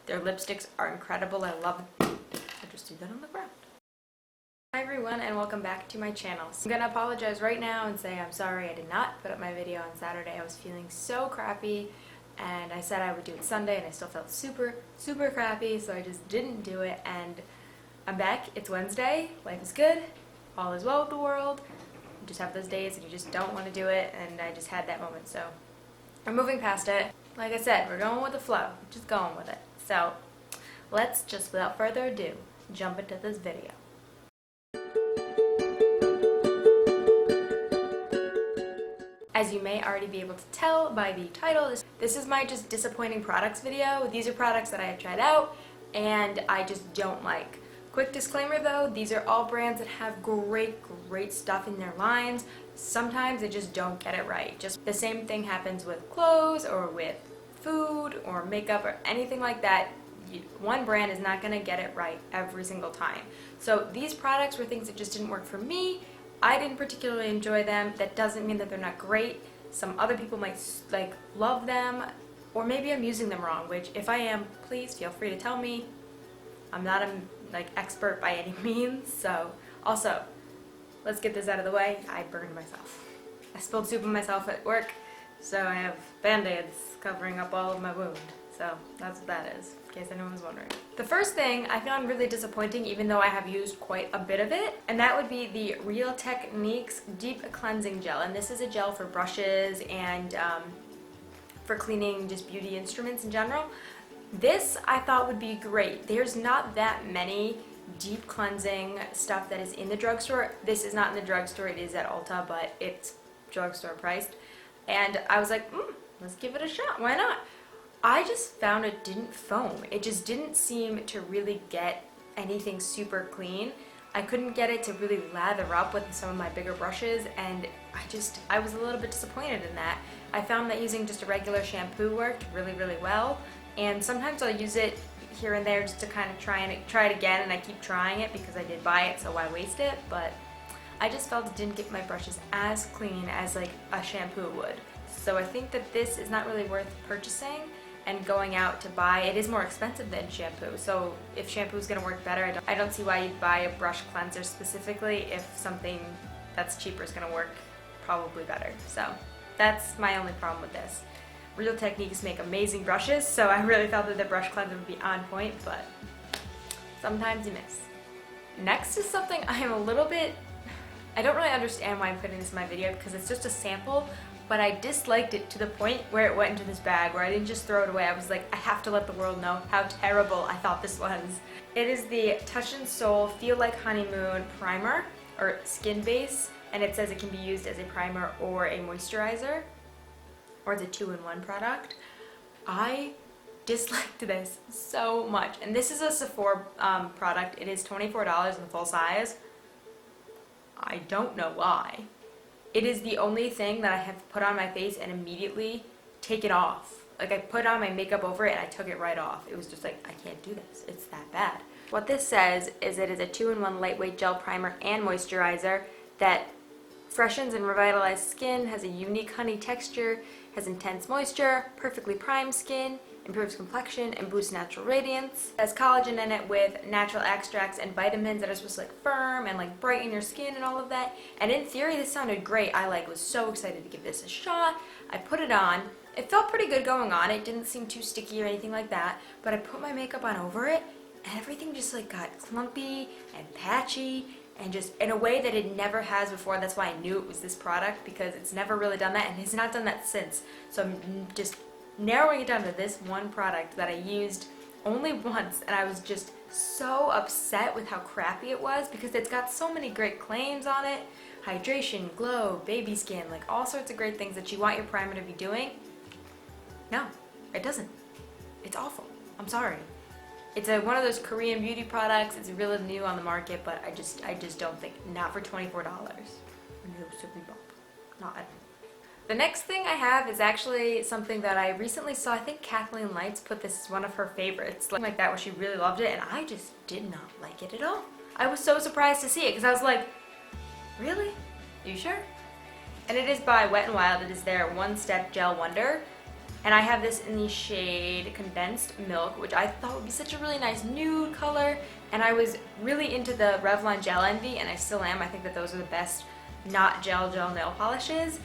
Their lipsticks are incredible. I love them. I just threw that on the ground. Hi everyone, and welcome back to my channel. So I'm gonna apologize right now and say I'm sorry I did not put up my video on Saturday. I was feeling so crappy and I said I would do it Sunday and I still felt super crappy, so I just didn't do it. And I'm back. It's Wednesday. Life is good. All is well with the world. You just have those days and you just don't want to do it, and I just had that moment, so I'm moving past it. Like I said, we're going with the flow. Just going with it. So let's just, without further ado, jump into this video. As you may already be able to tell by the title, this is my just disappointing products video. These are products that I have tried out and I just don't like. Quick disclaimer though, these are all brands that have great stuff in their lines. Sometimes they just don't get it right. Just the same thing happens with clothes or with food or makeup or anything like that. One brand is not going to get it right every single time. So these products were things that just didn't work for me. I didn't particularly enjoy them. That doesn't mean that they're not great. Some other people might love them, or maybe I'm using them wrong, which if I am, please feel free to tell me. I'm not a expert by any means. So also, let's get this out of the way. I burned myself. I spilled soup on myself at work, so I have band-aids covering up all of my wound. So that's what that is, in case anyone was wondering. The first thing I found really disappointing, even though I have used quite a bit of it, and that would be the Real Techniques Deep Cleansing Gel. And this is a gel for brushes and for cleaning just beauty instruments in general. This I thought would be great. There's not that many deep cleansing stuff that is in the drugstore. This is not in the drugstore, it is at Ulta, but it's drugstore priced. And I was like, let's give it a shot, why not? I just found it didn't foam. It just didn't seem to really get anything super clean. I couldn't get it to really lather up with some of my bigger brushes, and I was a little bit disappointed in that. I found that using just a regular shampoo worked really well, and sometimes I'll use it here and there just to kind of try it again, and I keep trying it because I did buy it, so why waste it? But I just felt it didn't get my brushes as clean as a shampoo would. So I think that this is not really worth purchasing and going out to buy. It is more expensive than shampoo, so if shampoo is going to work better, I don't see why you'd buy a brush cleanser specifically if something that's cheaper is going to work probably better. So that's my only problem with this. Real Techniques make amazing brushes, so I really thought that the brush cleanser would be on point, but sometimes you miss. Next is something I am a little bit, I don't really understand why I'm putting this in my video because it's just a sample, but I disliked it to the point where it went into this bag, where I didn't just throw it away. I was like, I have to let the world know how terrible I thought this was. It is the Touch & Soul Feel Like Honeymoon Primer, or Skin Base, and it says it can be used as a primer or a moisturizer, or it's a 2-in-1 product. I disliked this so much, and this is a Sephora product. It is $24 in full size. I don't know why. It is the only thing that I have put on my face and immediately take it off. I put on my makeup over it and I took it right off. It was just like, I can't do this. It's that bad. What this says is it is a 2-in-1 lightweight gel primer and moisturizer that freshens and revitalizes skin, has a unique honey texture, has intense moisture, perfectly primed skin, improves complexion, and boosts natural radiance. It has collagen in it with natural extracts and vitamins that are supposed to firm and brighten your skin and all of that. And in theory, this sounded great. I was so excited to give this a shot. I put it on. It felt pretty good going on. It didn't seem too sticky or anything like that. But I put my makeup on over it, and everything just got clumpy and patchy, and just in a way that it never has before. That's why I knew it was this product, because it's never really done that, and it's not done that since. So I'm just narrowing it down to this one product that I used only once, and I was just so upset with how crappy it was, because it's got so many great claims on it. Hydration, glow, baby skin, all sorts of great things that you want your primer to be doing. No, it doesn't. It's awful. I'm sorry. It's one of those Korean beauty products. It's really new on the market, but I just don't think, not for $24. No, simply bump. Not. The next thing I have is actually something that I recently saw. I think Kathleen Lights put this as one of her favorites, like that, where she really loved it, and I just did not like it at all. I was so surprised to see it, because I was like, really? Are you sure? And it is by Wet n Wild. It is their One Step Gel Wonder. And I have this in the shade Condensed Milk, which I thought would be such a really nice nude color. And I was really into the Revlon Gel Envy, and I still am. I think that those are the best not gel nail polishes.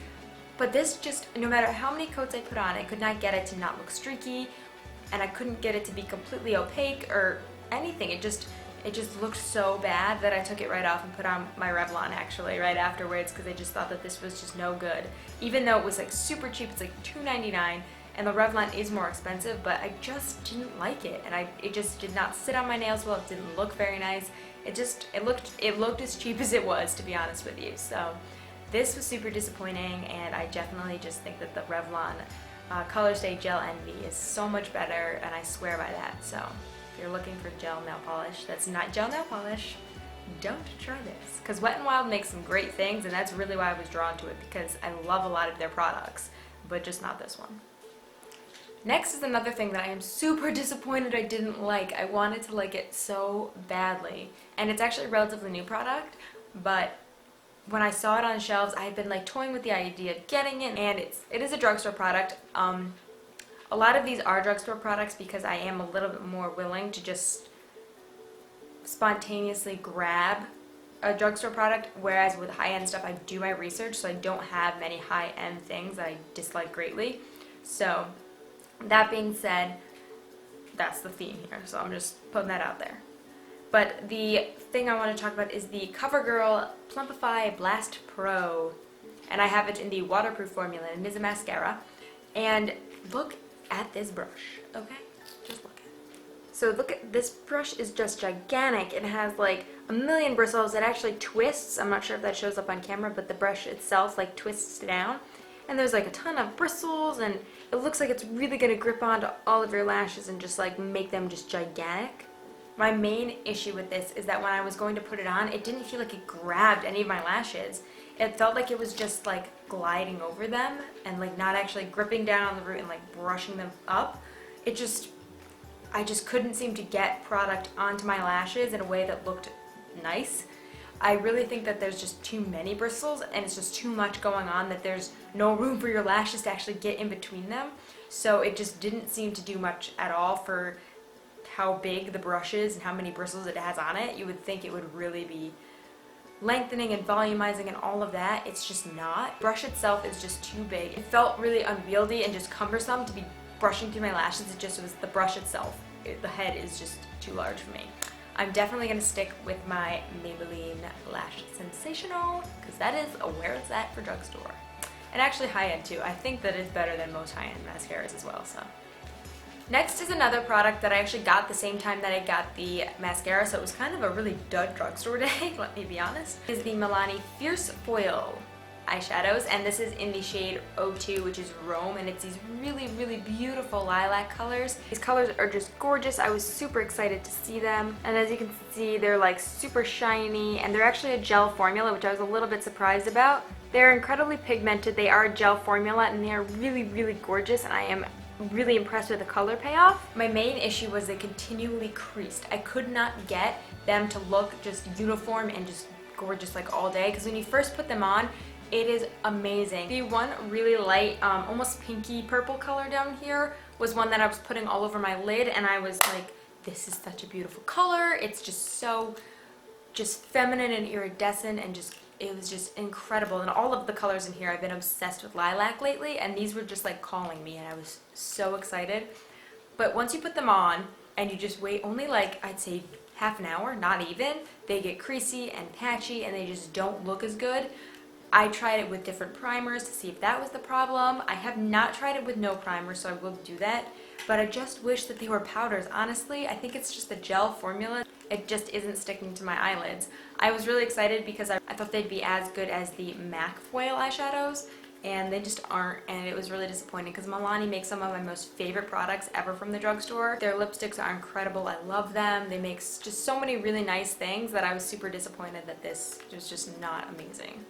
But this just, no matter how many coats I put on, I could not get it to not look streaky, and I couldn't get it to be completely opaque or anything. It just looked so bad that I took it right off and put on my Revlon actually right afterwards, because I just thought that this was just no good. Even though it was like super cheap, it's like $2.99, and the Revlon is more expensive, but I just didn't like it, and it just did not sit on my nails well. It didn't look very nice. It looked as cheap as it was, to be honest with you. So this was super disappointing, and I definitely just think that the Revlon Color Stay Gel Envy is so much better, and I swear by that. So if you're looking for gel nail polish that's not gel nail polish, don't try this, because Wet n Wild makes some great things, and that's really why I was drawn to it, because I love a lot of their products, but just not this one. Next is another thing that I am super disappointed I didn't like. I wanted to like it so badly, and it's actually a relatively new product, but when I saw it on shelves, I had been like toying with the idea of getting it, and it is a drugstore product. A lot of these are drugstore products because I am a little bit more willing to just spontaneously grab a drugstore product, whereas with high-end stuff I do my research, so I don't have many high-end things that I dislike greatly. So that being said, that's the theme here, so I'm just putting that out there. But the thing I want to talk about is the CoverGirl Plumpify Blast Pro, and I have it in the waterproof formula, and it is a mascara. And look at this brush, okay? Just look at it. So look at this brush, is just gigantic. It has like a million bristles. It actually twists. I'm not sure if that shows up on camera, but the brush itself like twists down. And there's like a ton of bristles, and it looks like it's really gonna grip onto all of your lashes and just like make them just gigantic. My main issue with this is that when I was going to put it on, it didn't feel like it grabbed any of my lashes. It felt like it was just like gliding over them and like not actually gripping down on the root and like brushing them up. I just couldn't seem to get product onto my lashes in a way that looked nice. I really think that there's just too many bristles, and it's just too much going on that there's no room for your lashes to actually get in between them. So it just didn't seem to do much at all for how big the brush is and how many bristles it has on it. You would think it would really be lengthening and volumizing and all of that. It's just not. The brush itself is just too big. It felt really unwieldy and just cumbersome to be brushing through my lashes. It just was the brush itself. The head is just too large for me. I'm definitely going to stick with my Maybelline Lash Sensational, because that is where it's at for drugstore. And actually high-end too. I think that it's better than most high-end mascaras as well. So next is another product that I actually got the same time that I got the mascara, so it was kind of a really dud drugstore day, let me be honest. This is the Milani Fierce Foil eyeshadows, and this is in the shade 02, which is Rome, and it's these really, really beautiful lilac colors. These colors are just gorgeous. I was super excited to see them, and as you can see, they're like super shiny, and they're actually a gel formula, which I was a little bit surprised about. They're incredibly pigmented. They are a gel formula, and they are really, really gorgeous, and I am really impressed with the color payoff. My main issue was they continually creased. I could not get them to look just uniform and just gorgeous like all day, because when you first put them on, it is amazing. The one really light, almost pinky purple color down here was one that I was putting all over my lid, and I was like, this is such a beautiful color. It's just so feminine and iridescent, and it was just incredible. And all of the colors in here, I've been obsessed with lilac lately, and these were just like calling me, and I was so excited. But once you put them on and you just wait only like, I'd say half an hour, not even, they get creasy and patchy, and they just don't look as good. I tried it with different primers to see if that was the problem. I have not tried it with no primer, so I will do that. But I just wish that they were powders. Honestly, I think it's just the gel formula. It just isn't sticking to my eyelids. I was really excited because I thought they'd be as good as the MAC Foil eyeshadows, and they just aren't, and it was really disappointing because Milani makes some of my most favorite products ever from the drugstore. Their lipsticks are incredible. I love them. They make just so many really nice things that I was super disappointed that this was just not amazing.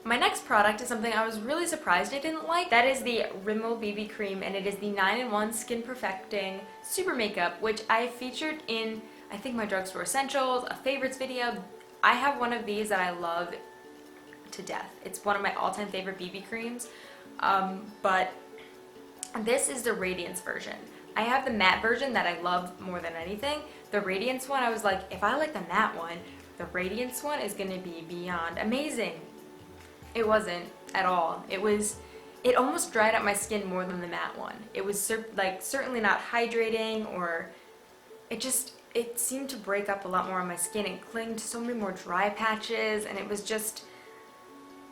My next product is something I was really surprised I didn't like. That is the Rimmel BB Cream, and it is the 9-in-1 Skin Perfecting Super Makeup, which I featured in, I think, my Drugstore Essentials, a favorites video. I have one of these that I love to death. It's one of my all-time favorite BB creams. But this is the Radiance version. I have the matte version that I love more than anything. The Radiance one, I was like, if I like the matte one, the Radiance one is gonna be beyond amazing. It wasn't at all. It almost dried out my skin more than the matte one. It was certainly not hydrating, or it seemed to break up a lot more on my skin and cling to so many more dry patches, and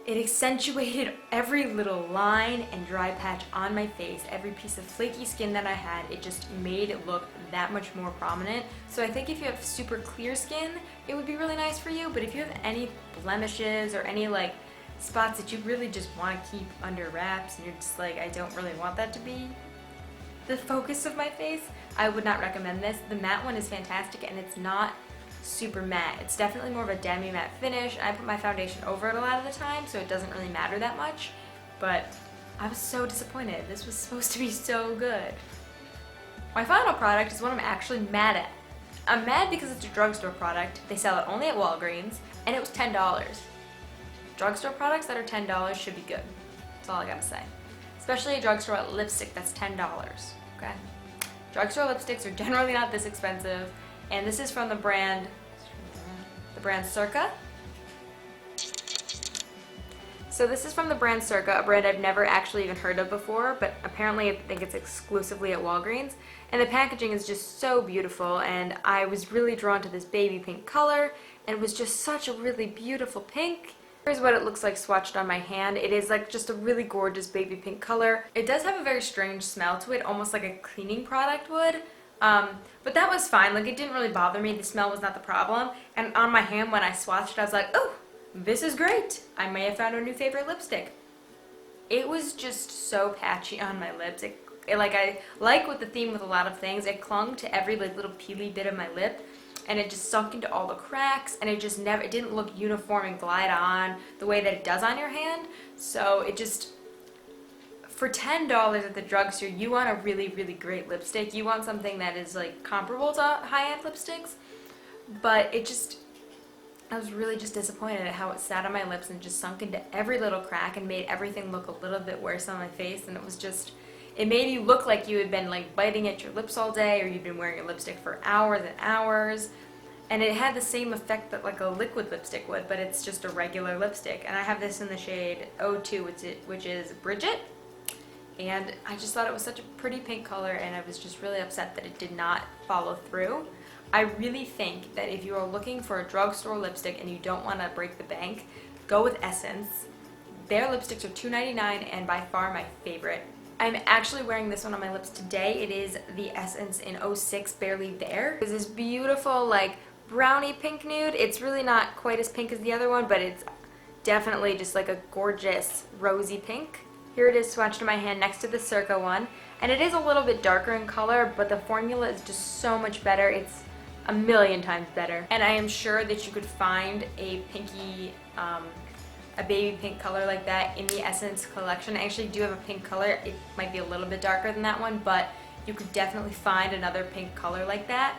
it accentuated every little line and dry patch on my face, every piece of flaky skin that I had. It just made it look that much more prominent. So I think if you have super clear skin, it would be really nice for you, but if you have any blemishes or any like spots that you really just want to keep under wraps and you're just like, I don't really want that to be the focus of my face, I would not recommend this. The matte one is fantastic, and it's not super matte. It's definitely more of a demi-matte finish. I put my foundation over it a lot of the time, so it doesn't really matter that much, but I was so disappointed. This was supposed to be so good. My final product is one I'm actually mad at. I'm mad because it's a drugstore product. They sell it only at Walgreens, and it was $10. Drugstore products that are $10 should be good. That's all I gotta say. Especially a drugstore lipstick that's $10, okay? Drugstore lipsticks are generally not this expensive, and this is from the brand Circa. So this is from the brand Circa, a brand I've never actually even heard of before, but apparently I think it's exclusively at Walgreens. And the packaging is just so beautiful, and I was really drawn to this baby pink color, and it was just such a really beautiful pink. Here's what it looks like swatched on my hand. It is like just a really gorgeous baby pink color. It does have a very strange smell to it, almost like a cleaning product would. But that was fine. Like, it didn't really bother me. The smell was not the problem. And on my hand when I swatched it, I was like, oh, this is great. I may have found a new favorite lipstick. It was just so patchy on my lips. I like with the theme with a lot of things, it clung to every like little peely bit of my lip, and it just sunk into all the cracks, and it didn't look uniform and glide on the way that it does on your hand. So for $10 at the drugstore, you want a really, really great lipstick. You want something that is like comparable to high-end lipsticks, but I was really just disappointed at how it sat on my lips and just sunk into every little crack and made everything look a little bit worse on my face. And it made you look like you had been like biting at your lips all day, or you'd been wearing a lipstick for hours and hours. And it had the same effect that like a liquid lipstick would, but it's just a regular lipstick. And I have this in the shade 02, which is Bridget. And I just thought it was such a pretty pink color, and I was just really upset that it did not follow through. I really think that if you are looking for a drugstore lipstick and you don't want to break the bank, go with Essence. Their lipsticks are $2.99 and by far my favorite. I'm actually wearing this one on my lips today. It is the Essence in 06 Barely There. It's this beautiful like brownie pink nude. It's really not quite as pink as the other one, but it's definitely just like a gorgeous rosy pink. Here it is swatched in my hand next to the Circa one, and it is a little bit darker in color, but the formula is just so much better. It's a million times better, and I am sure that you could find a pinky, a baby pink color like that in the Essence collection. I actually do have a pink color. It might be a little bit darker than that one, but you could definitely find another pink color like that.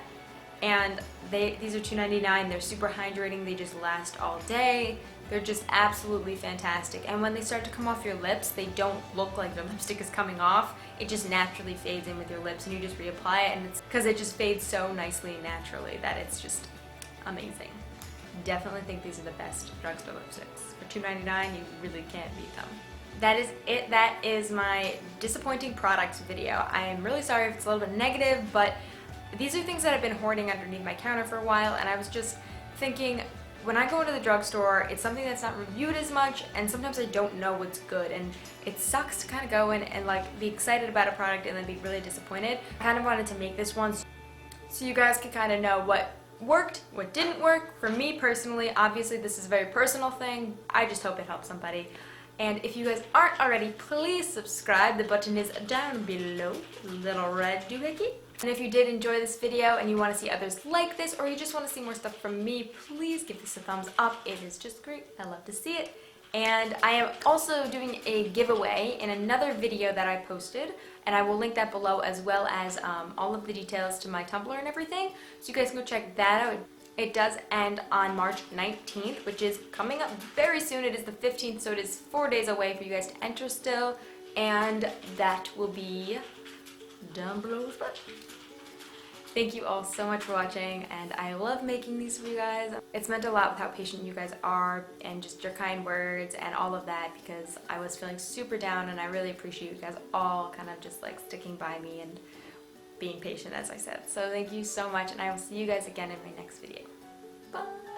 And these are $2.99. They're super hydrating. They just last all day. They're just absolutely fantastic. And when they start to come off your lips, they don't look like the lipstick is coming off. It just naturally fades in with your lips, and you just reapply it, and it's because it just fades so nicely and naturally that it's just amazing. Definitely think these are the best drugstore lipsticks. For $2.99, you really can't beat them. That is it. That is my disappointing products video. I am really sorry if it's a little bit negative, but these are things that I've been hoarding underneath my counter for a while, and I was just thinking, when I go into the drugstore, it's something that's not reviewed as much, and sometimes I don't know what's good, and it sucks to kind of go in and like be excited about a product and then be really disappointed. I kind of wanted to make this one so you guys can kind of know what worked, what didn't work. For me personally, obviously this is a very personal thing. I just hope it helps somebody. And if you guys aren't already, please subscribe. The button is down below, little red doohickey. And if you did enjoy this video and you want to see others like this, or you just want to see more stuff from me, please give this a thumbs up. It is just great. I love to see it. And I am also doing a giveaway in another video that I posted, and I will link that below, as well as all of the details to my Tumblr and everything, so you guys can go check that out. It does end on March 19th, which is coming up very soon. It is the 15th, so it is 4 days away for you guys to enter still. and that will be down below as well. Thank you all so much for watching, and I love making these for you guys. It's meant a lot with how patient you guys are and just your kind words and all of that, because I was feeling super down, and I really appreciate you guys all kind of just like sticking by me and being patient, as I said. So thank you so much, and I will see you guys again in my next video. Bye!